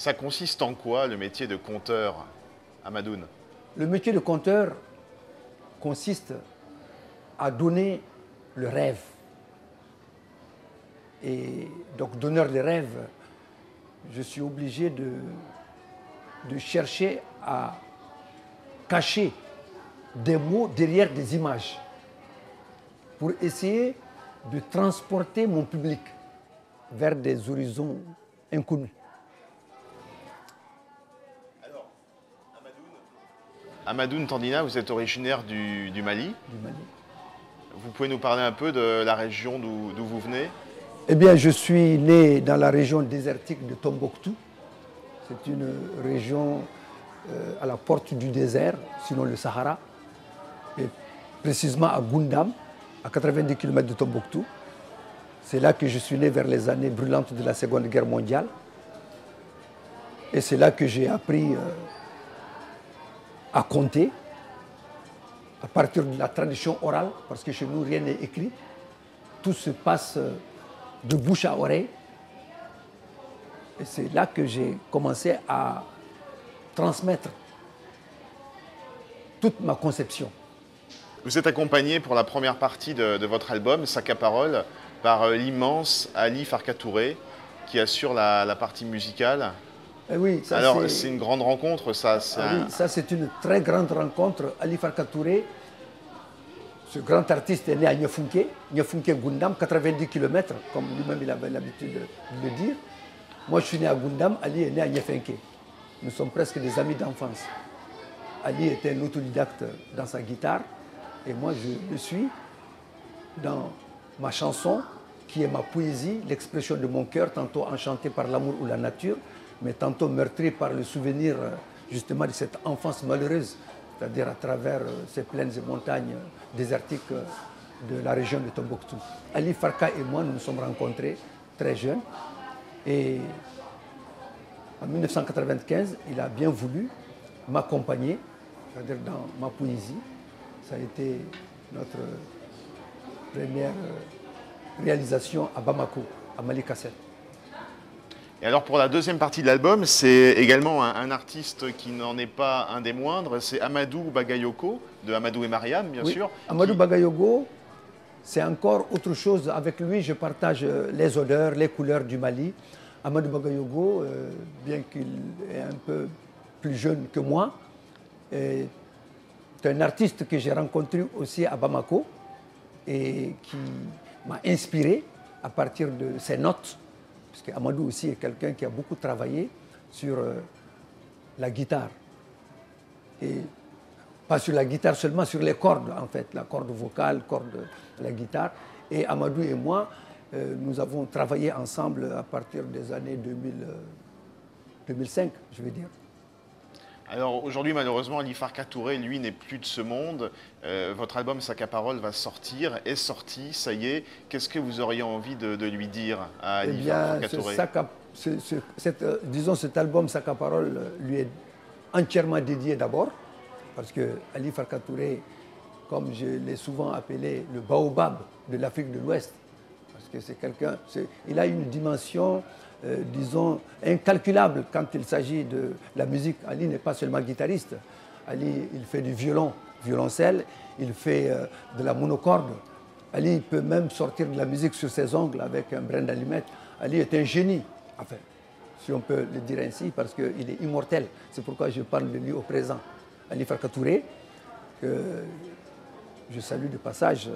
Ça consiste en quoi le métier de conteur, Hamadoun? Le métier de conteur consiste à donner le rêve. Et donc, donneur de rêve, je suis obligé de chercher à cacher des mots derrière des images pour essayer de transporter mon public vers des horizons inconnus. Hamadoun Tandina, vous êtes originaire du Mali. Du Mali. Vous pouvez nous parler un peu de la région d'où vous venez? Eh bien, je suis né dans la région désertique de Tombouctou. C'est une région à la porte du désert, sinon le Sahara, et précisément à Goundam, à 90 km de Tombouctou. C'est là que je suis né vers les années brûlantes de la Seconde Guerre mondiale. Et c'est là que j'ai appris à compter, à partir de la tradition orale, parce que chez nous, rien n'est écrit. Tout se passe de bouche à oreille. Et c'est là que j'ai commencé à transmettre toute ma conception. Vous êtes accompagné pour la première partie de votre album, Sac à parole, par l'immense Ali Farka Touré, qui assure la partie musicale. Oui, ça, alors, c'est une grande rencontre, ça. Oui, ça, c'est une très grande rencontre. Ali Farka Touré, ce grand artiste est né à Nyefunke Goundam, 90 km, comme lui-même il avait l'habitude de le dire. Moi, je suis né à Goundam, Ali est né à Nyefunke. Nous sommes presque des amis d'enfance. Ali était un autodidacte dans sa guitare, et moi, je le suis dans ma chanson, qui est ma poésie, l'expression de mon cœur, tantôt enchantée par l'amour ou la nature, mais tantôt meurtri par le souvenir justement de cette enfance malheureuse, c'est-à-dire à travers ces plaines et montagnes désertiques de la région de Tombouctou. Ali Farka et moi, nous nous sommes rencontrés très jeunes, et en 1995, il a bien voulu m'accompagner, c'est-à-dire dans ma poésie. Ça a été notre première réalisation à Bamako, à Malikassel. Et alors pour la deuxième partie de l'album, c'est également un artiste qui n'en est pas un des moindres, c'est Amadou Bagayoko, de Amadou et Mariam, bien sûr. Amadou Bagayoko, c'est encore autre chose. Avec lui, je partage les odeurs, les couleurs du Mali. Amadou Bagayoko, bien qu'il est un peu plus jeune que moi, est un artiste que j'ai rencontré aussi à Bamako et qui m'a inspiré à partir de ses notes. Parce qu'Amadou aussi est quelqu'un qui a beaucoup travaillé sur la guitare. Et pas sur la guitare seulement, sur les cordes en fait, la corde vocale, corde de la guitare. Et Amadou et moi, nous avons travaillé ensemble à partir des années 2005, je veux dire. Alors aujourd'hui, malheureusement, Ali Farka Touré, lui, n'est plus de ce monde. Votre album Sac à parole va sortir, est sorti, ça y est. Qu'est-ce que vous auriez envie de lui dire à Ali Farka Touré? Disons, cet album Sac à parole lui est entièrement dédié d'abord, parce que Ali Farka Touré, comme je l'ai souvent appelé, le baobab de l'Afrique de l'Ouest, parce que c'est quelqu'un, il a une dimension disons, incalculable quand il s'agit de la musique. Ali n'est pas seulement guitariste. Ali, il fait du violon, violoncelle, il fait de la monocorde. Ali peut même sortir de la musique sur ses ongles avec un brin d'allumette. Ali est un génie, enfin, si on peut le dire ainsi, parce qu'il est immortel. C'est pourquoi je parle de lui au présent. Ali Farka Touré, que je salue de passage